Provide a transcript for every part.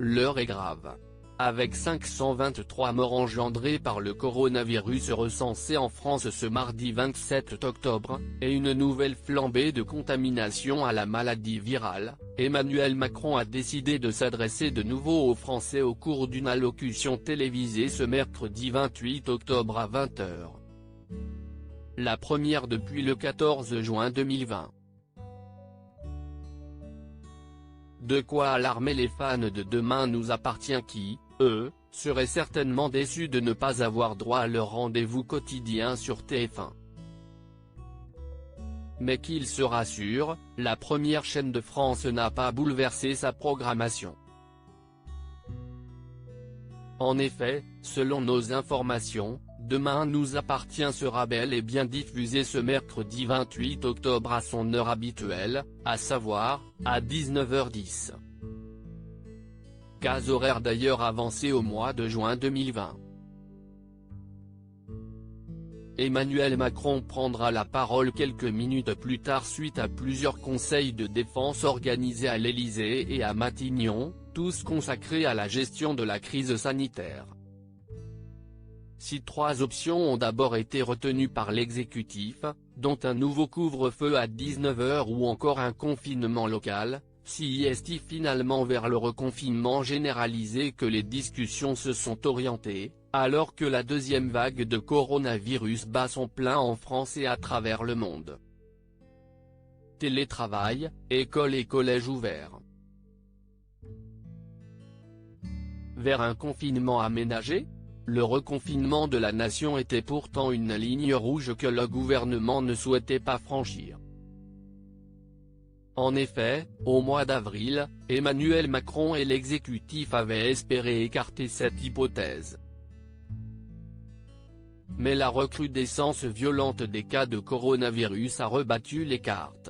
L'heure est grave. Avec 523 morts engendrés par le coronavirus recensés en France ce mardi 27 octobre, et une nouvelle flambée de contamination à la maladie virale, Emmanuel Macron a décidé de s'adresser de nouveau aux Français au cours d'une allocution télévisée ce mercredi 28 octobre à 20 h. La première depuis le 14 juin 2020. De quoi alarmer les fans de Demain nous appartient qui, eux, seraient certainement déçus de ne pas avoir droit à leur rendez-vous quotidien sur TF1. Mais qu'ils se rassurent, la première chaîne de France n'a pas bouleversé sa programmation. En effet, selon nos informations, Demain nous appartient sera bel et bien diffusé ce mercredi 28 octobre à son heure habituelle, à savoir, à 19 h 10. Case horaire d'ailleurs avancée au mois de juin 2020. Emmanuel Macron prendra la parole quelques minutes plus tard suite à plusieurs conseils de défense organisés à l'Élysée et à Matignon, tous consacrés à la gestion de la crise sanitaire. Si 3 options ont d'abord été retenues par l'exécutif, dont un nouveau couvre-feu à 19 h ou encore un confinement local, si est finalement vers le reconfinement généralisé que les discussions se sont orientées, alors que la deuxième vague de coronavirus bat son plein en France et à travers le monde. Télétravail, écoles et collèges ouverts. Vers un confinement aménagé ? Le reconfinement de la nation était pourtant une ligne rouge que le gouvernement ne souhaitait pas franchir. En effet, au mois d'avril, Emmanuel Macron et l'exécutif avaient espéré écarter cette hypothèse. Mais la recrudescence violente des cas de coronavirus a rebattu les cartes.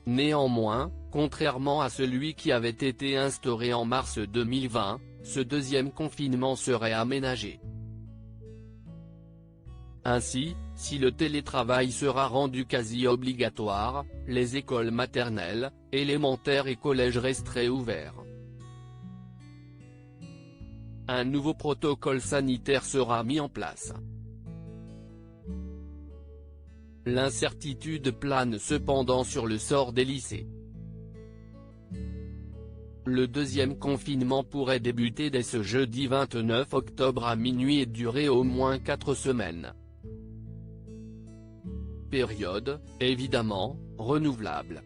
Néanmoins, contrairement à celui qui avait été instauré en mars 2020, ce deuxième confinement serait aménagé. Ainsi, si le télétravail sera rendu quasi obligatoire, les écoles maternelles, élémentaires et collèges resteraient ouverts. Un nouveau protocole sanitaire sera mis en place. L'incertitude plane cependant sur le sort des lycées. Le deuxième confinement pourrait débuter dès ce jeudi 29 octobre à minuit et durer au moins 4 semaines. Période, évidemment, renouvelable.